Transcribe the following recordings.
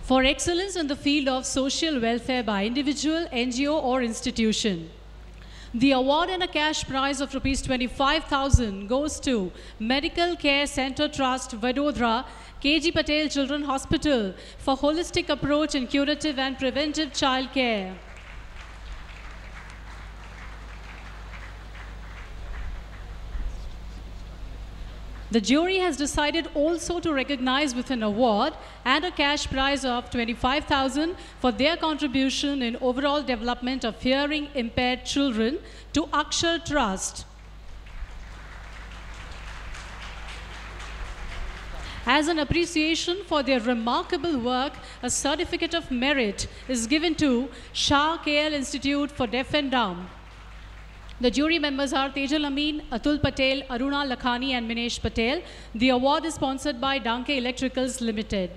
For excellence in the field of social welfare by individual, NGO or institution. The award and a cash prize of Rs 25,000 goes to Medical Care Center Trust, Vadodara, KG Patel Children's Hospital for holistic approach in curative and preventive child care. The jury has decided also to recognize with an award and a cash prize of 25,000 for their contribution in overall development of hearing impaired children to Akshar Trust. As an appreciation for their remarkable work, a certificate of merit is given to Shah KL Institute for Deaf and Dumb. The jury members are Tejal Amin, Atul Patel, Aruna Lakhani and Minesh Patel. The award is sponsored by Danke Electricals Limited.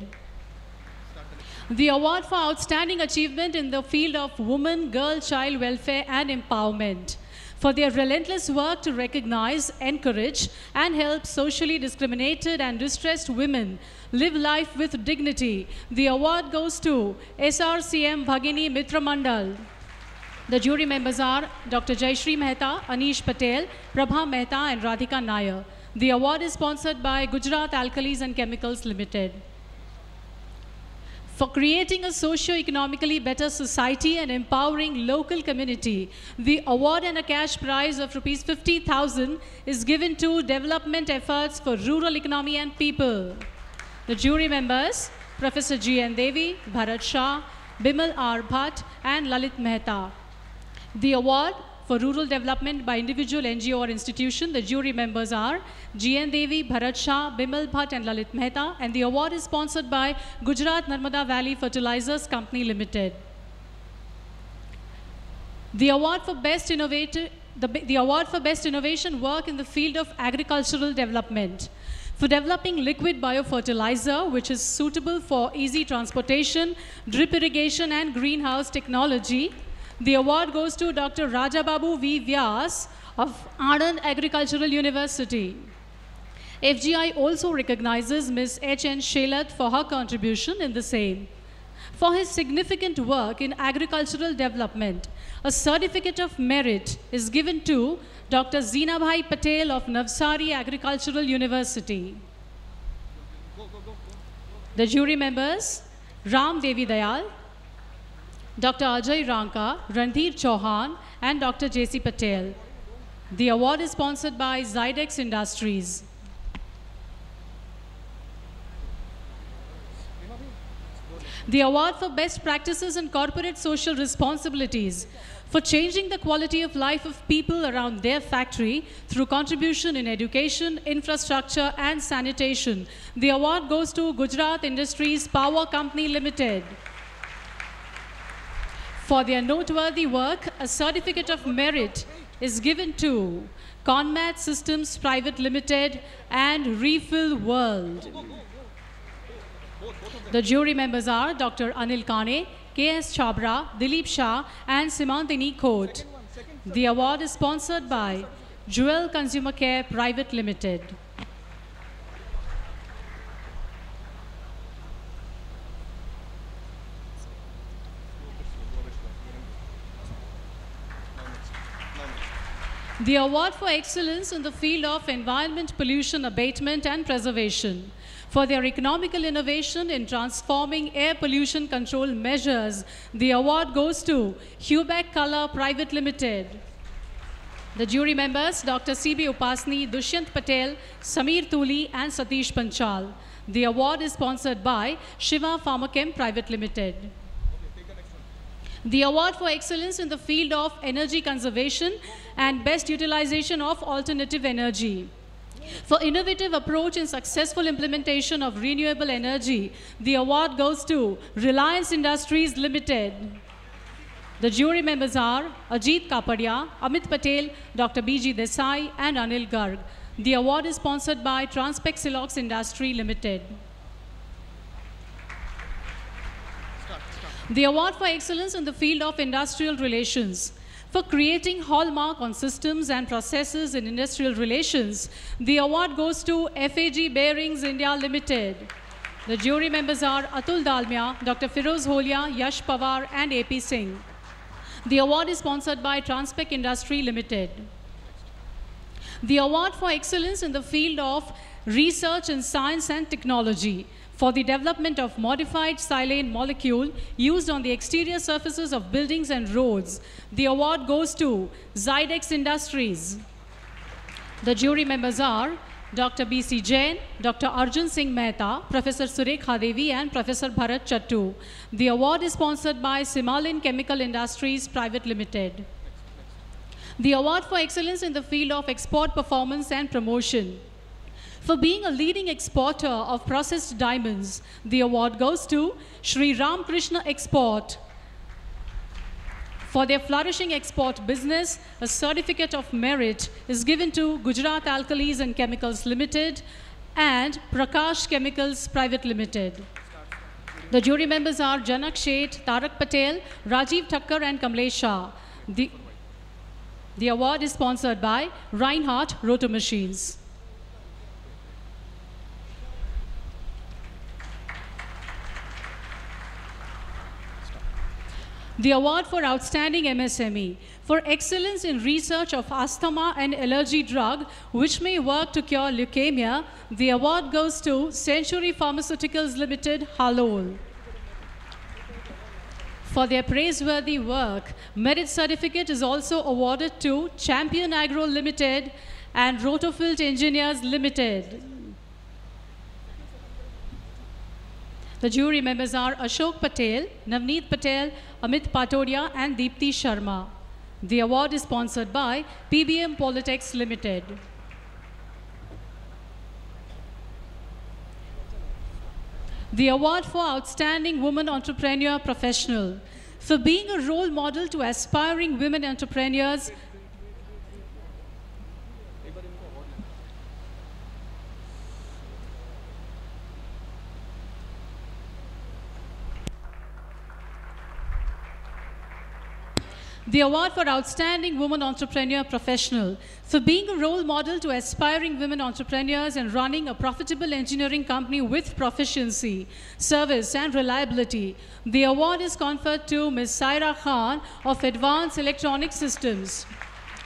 The award for outstanding achievement in the field of women, girl, child welfare and empowerment. For their relentless work to recognize, encourage and help socially discriminated and distressed women live life with dignity. The award goes to SRCM Bhagini Mitra Mandal. The jury members are Dr. Jayashree Mehta, Anish Patel, Prabha Mehta and Radhika Nair. The award is sponsored by Gujarat Alkalis and Chemicals Limited. For creating a socio-economically better society and empowering local community, the award and a cash prize of Rs 50,000 is given to development efforts for rural economy and people. The jury members, Professor G.N. Devi, Bharat Shah, Bimal R. Bhatt and Lalit Mehta. The award for rural development by individual, NGO or institution, the jury members are G.N. Devi, Bharat Shah, Bimal Bhatt and Lalit Mehta, and the award is sponsored by Gujarat Narmada Valley Fertilizers Company Limited. The award for best innovation work in the field of agricultural development. For developing liquid biofertilizer, which is suitable for easy transportation, drip irrigation and greenhouse technology, the award goes to Dr. Rajababu V. Vyas of Anand Agricultural University. FGI also recognizes Ms. H.N. Shelat for her contribution in the same. For his significant work in agricultural development, a certificate of merit is given to Dr. Zeenabhai Patel of Navsari Agricultural University. The jury members, Ram Devi Dayal, Dr. Ajay Ranka, Randhir Chauhan, and Dr. J.C. Patel. The award is sponsored by Zydex Industries. The award for best practices in corporate social responsibilities for changing the quality of life of people around their factory through contribution in education, infrastructure, and sanitation. The award goes to Gujarat Industries Power Company Limited. For their noteworthy work, a certificate of merit is given to Conmat Systems Private Limited and Refill World. The jury members are Dr. Anil Kane, K.S. Chabra, Dilip Shah and Simantini Khote. The award is sponsored by Jewel Consumer Care Private Limited. The award for excellence in the field of environment pollution abatement and preservation. For their economical innovation in transforming air pollution control measures, the award goes to Hubeck Color Private Limited. The jury members, Dr. C.B. Upasni, Dushyant Patel, Samir Tuli and Satish Panchal. The award is sponsored by Shiva Pharmachem Private Limited. The award for excellence in the field of energy conservation and best utilization of alternative energy. For innovative approach and successful implementation of renewable energy, the award goes to Reliance Industries Limited. The jury members are Ajit Kapadia, Amit Patel, Dr. B.G. Desai and Anil Garg. The award is sponsored by Transpec Silox Industry Limited. The award for excellence in the field of industrial relations. For creating hallmark on systems and processes in industrial relations, the award goes to FAG Bearings India Limited. The jury members are Atul Dalmia, Dr. Firoz Holia, Yash Pawar, and AP Singh. The award is sponsored by Transpec Industry Limited. The award for excellence in the field of research in science and technology for the development of modified silane molecule used on the exterior surfaces of buildings and roads. The award goes to Zydex Industries. The jury members are Dr. B.C. Jain, Dr. Arjun Singh Mehta, Professor Surekha Devi, and Professor Bharat Chattu. The award is sponsored by Simalin Chemical Industries Private Limited. The award for excellence in the field of export performance and promotion. For being a leading exporter of processed diamonds, the award goes to Sri Ram Krishna Export. For their flourishing export business, a certificate of merit is given to Gujarat Alkalis and Chemicals Limited and Prakash Chemicals Private Limited. The jury members are Janak Sheth, Tarak Patel, Rajiv Thakkar, and Kamlesh Shah. The award is sponsored by Reinhardt Roto Machines. The award for outstanding MSME for excellence in research of asthma and allergy drug which may work to cure leukemia. The award goes to Century Pharmaceuticals Limited, Halol. For their praiseworthy work, merit certificate is also awarded to Champion Agro Limited and Rotofilt Engineers Limited. The jury members are Ashok Patel, Navneet Patel, Amit Patodia, and Deepti Sharma. The award is sponsored by PBM Polytechs Limited. The award for Outstanding Woman Entrepreneur Professional. For being a role model to aspiring women entrepreneurs, the award for Outstanding Woman Entrepreneur Professional. For being a role model to aspiring women entrepreneurs and running a profitable engineering company with proficiency, service, and reliability, the award is conferred to Ms. Saira Khan of Advanced Electronic Systems.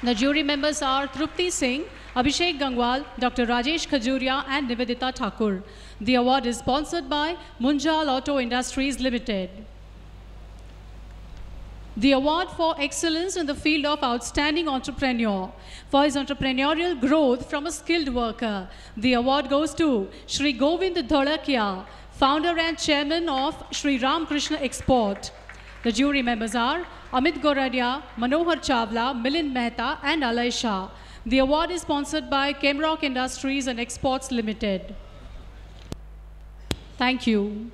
The jury members are Trupti Singh, Abhishek Gangwal, Dr. Rajesh Khajuria, and Nivedita Thakur. The award is sponsored by Munjal Auto Industries Limited. The award for excellence in the field of outstanding entrepreneur for his entrepreneurial growth from a skilled worker. The award goes to Shri Govind Dholakia, founder and chairman of Shri Ram Krishna Export. The jury members are Amit Goradia, Manohar Chawla, Milind Mehta, and Alay Shah. The award is sponsored by Chemrock Industries and Exports Limited. Thank you.